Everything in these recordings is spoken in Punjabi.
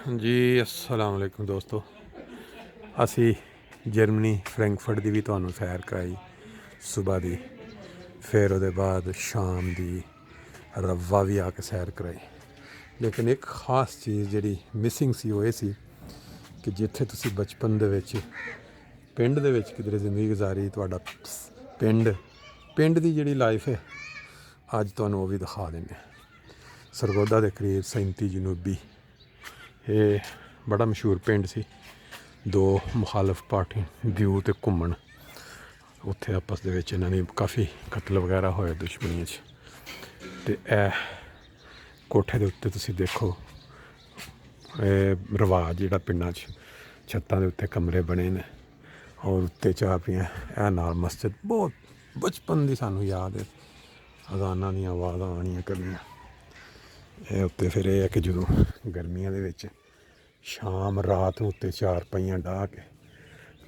ਜੀ अस्सलाम वालेकुम ਦੋਸਤੋ, ਅਸੀਂ ਜਰਮਨੀ ਫਰੈਂਕਫਰਟ ਦੀ ਵੀ ਤੁਹਾਨੂੰ ਸੈਰ ਕਰਾਈ ਸੁਬਾਹ ਦੀ, ਫਿਰ ਉਹਦੇ ਬਾਅਦ ਸ਼ਾਮ ਦੀ ਰੱਵਾ ਵੀ ਆ ਕੇ ਸੈਰ ਕਰਾਈ। ਲੇਕਿਨ ਇੱਕ ਖਾਸ ਚੀਜ਼ ਜਿਹੜੀ ਮਿਸਿੰਗ ਸੀ ਉਹ ਇਹ ਸੀ ਕਿ ਜਿੱਥੇ ਤੁਸੀਂ ਬਚਪਨ ਦੇ ਵਿੱਚ ਪਿੰਡ ਦੇ ਵਿੱਚ ਕਿਧਰੇ ਜ਼ਿੰਦਗੀ ਗੁਜ਼ਾਰੀ, ਤੁਹਾਡਾ ਪਿੰਡ ਦੀ ਜਿਹੜੀ ਲਾਈਫ ਹੈ ਅੱਜ ਤੁਹਾਨੂੰ ਉਹ ਵੀ ਦਿਖਾ ਦਿੰਦੇ ਹਾਂ। ਸਰਗੋਦਾ ਦੇ ਕਰੀਬ 37 ਜਨੂਬੀ, ਇਹ ਬੜਾ ਮਸ਼ਹੂਰ ਪਿੰਡ ਸੀ। ਦੋ ਮੁਖਾਲਫ ਪਾਰਟੀ ਦਿਊ ਅਤੇ ਘੁੰਮਣ, ਉੱਥੇ ਆਪਸ ਦੇ ਵਿੱਚ ਇਹਨਾਂ ਦੀ ਕਾਫੀ ਕਤਲ ਵਗੈਰਾ ਹੋਏ ਦੁਸ਼ਮਣੀਆਂ 'ਚ। ਅਤੇ ਇਹ ਕੋਠੇ ਦੇ ਉੱਤੇ ਤੁਸੀਂ ਦੇਖੋ, ਇਹ ਰਿਵਾਜ ਜਿਹੜਾ ਪਿੰਡਾਂ 'ਚ ਛੱਤਾਂ ਦੇ ਉੱਤੇ ਕਮਰੇ ਬਣੇ ਨੇ ਔਰ ਉੱਤੇ ਚਾਹ ਪੀਆਂ, ਇਹ ਨਾਲ ਮਸਜਿਦ। ਬਹੁਤ ਬਚਪਨ ਦੀ ਸਾਨੂੰ ਯਾਦ ਹੈ, ਅਜ਼ਾਨਾਂ ਦੀਆਂ ਆਵਾਜ਼ਾਂ ਆਉਣੀਆਂ ਕਰਨੀਆਂ। ਇਹ ਉੱਤੇ ਫਿਰ ਇਹ ਹੈ ਕਿ ਜਦੋਂ ਗਰਮੀਆਂ ਦੇ ਵਿੱਚ ਸ਼ਾਮ ਰਾਤ ਨੂੰ ਉੱਤੇ ਚਾਰਪਾਈਆਂ ਡਾਹ ਕੇ,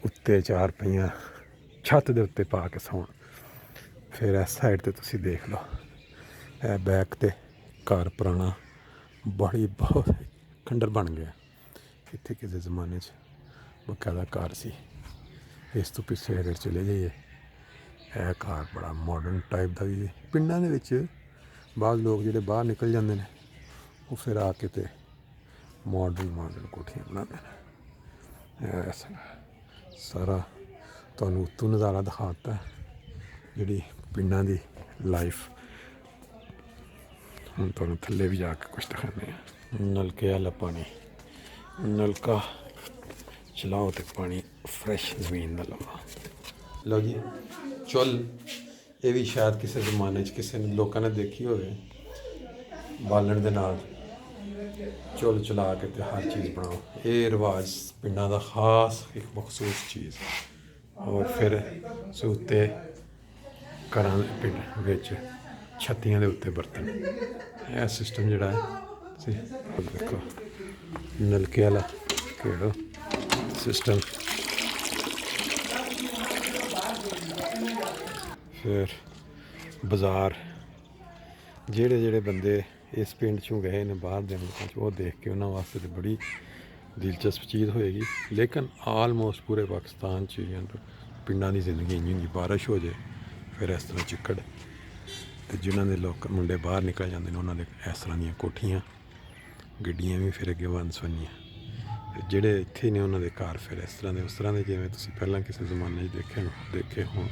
ਉੱਤੇ ਚਾਰਪਾਈਆਂ ਛੱਤ ਦੇ ਉੱਤੇ ਪਾ ਕੇ ਸੌਣ। ਫਿਰ ਇਸ ਸਾਈਡ 'ਤੇ ਤੁਸੀਂ ਦੇਖ ਲਓ, ਇਹ ਬੈਕ 'ਤੇ ਘਰ ਪੁਰਾਣਾ ਬਹੁਤ ਖੰਡਰ ਬਣ ਗਿਆ। ਇੱਥੇ ਕਿਸੇ ਜ਼ਮਾਨੇ 'ਚ ਬਕਾਇਦਾ ਘਰ ਸੀ। ਇਸ ਤੋਂ ਪਿੱਛੇ ਅਗਰ ਚਲੇ ਜਾਈਏ, ਇਹ ਘਰ ਬੜਾ ਮਾਡਰਨ ਟਾਈਪ ਦਾ ਵੀ ਹੈ। ਪਿੰਡਾਂ ਦੇ ਵਿੱਚ ਬਾਅਦ ਲੋਕ ਜਿਹੜੇ ਬਾਹਰ ਨਿਕਲ ਜਾਂਦੇ ਨੇ, ਉਹ ਫਿਰ ਆ ਕੇ ਤੇ ਮਾਡਰਨ ਕੋਠੀਆਂ ਬਣਾਉਂਦੇ ਨੇ। ਸਾਰਾ ਤੁਹਾਨੂੰ ਉੱਤੋਂ ਨਜ਼ਾਰਾ ਦਿਖਾ ਦਿੱਤਾ, ਜਿਹੜੀ ਪਿੰਡਾਂ ਦੀ ਲਾਈਫ। ਹੁਣ ਤੁਹਾਨੂੰ ਥੱਲੇ ਵੀ ਜਾ ਕੇ ਕੁਛ ਦਿਖਾਉਂਦੇ ਹਾਂ। ਨਲਕੇ ਵਾਲਾ ਪਾਣੀ, ਨਲਕਾ ਚਲਾਓ ਤੇ ਪਾਣੀ ਫਰੈਸ਼ ਜ਼ਮੀਨ ਦਾ ਲਓ। ਲਓ ਜੀ ਚੁੱਲ, ਇਹ ਵੀ ਸ਼ਾਇਦ ਕਿਸੇ ਜ਼ਮਾਨੇ 'ਚ ਕਿਸੇ ਨੇ ਲੋਕਾਂ ਨੇ ਦੇਖੀ ਹੋਵੇ। ਬਾਲਣ ਦੇ ਨਾਲ ਚੁੱਲ ਚਲਾ ਕੇ ਤੇ ਹਰ ਚੀਜ਼ ਬਣਾਓ। ਇਹ ਰਿਵਾਜ ਪਿੰਡਾਂ ਦਾ ਖਾਸ ਇੱਕ ਮਖਸੂਸ ਚੀਜ਼। ਔਰ ਫਿਰ ਉੱਤੇ ਘਰਾਂ ਦੇ ਪਿੰਡ ਵਿੱਚ ਛੱਤੀਆਂ ਦੇ ਉੱਤੇ ਬਰਤਨ। ਇਹ ਸਿਸਟਮ ਜਿਹੜਾ ਹੈ ਤੁਸੀਂ ਦੇਖੋ, ਨਲਕੇ ਵਾਲਾ ਕਿਹੜਾ ਸਿਸਟਮ। ਫਿਰ ਬਾਜ਼ਾਰ, ਜਿਹੜੇ ਬੰਦੇ ਇਸ ਪਿੰਡ 'ਚੋਂ ਗਏ ਨੇ ਬਾਹਰ ਦੇ ਮੁਲਕਾਂ 'ਚ, ਉਹ ਦੇਖ ਕੇ ਉਹਨਾਂ ਵਾਸਤੇ ਤਾਂ ਬੜੀ ਦਿਲਚਸਪ ਚੀਜ਼ ਹੋਏਗੀ। ਲੇਕਿਨ ਆਲਮੋਸਟ ਪੂਰੇ ਪਾਕਿਸਤਾਨ 'ਚ ਪਿੰਡਾਂ ਦੀ ਜ਼ਿੰਦਗੀ ਇੰਝ ਹੁੰਦੀ, ਬਾਰਿਸ਼ ਹੋ ਜਾਏ ਫਿਰ ਇਸ ਤਰ੍ਹਾਂ ਚਿੱਕੜ। ਅਤੇ ਜਿਨ੍ਹਾਂ ਦੇ ਮੁੰਡੇ ਬਾਹਰ ਨਿਕਲ ਜਾਂਦੇ ਨੇ, ਉਹਨਾਂ ਦੇ ਇਸ ਤਰ੍ਹਾਂ ਦੀਆਂ ਕੋਠੀਆਂ, ਗੱਡੀਆਂ ਵੀ ਫਿਰ ਅੱਗੇ ਵੰਨ ਸਵੰਨੀਆਂ। ਜਿਹੜੇ ਇੱਥੇ ਨੇ ਉਹਨਾਂ ਦੇ ਘਰ ਫਿਰ ਇਸ ਤਰ੍ਹਾਂ ਦੇ ਉਸ ਤਰ੍ਹਾਂ ਦੇ, ਜਿਵੇਂ ਤੁਸੀਂ ਪਹਿਲਾਂ ਕਿਸੇ ਜ਼ਮਾਨੇ 'ਚ ਦੇਖੇ ਹੋਣ।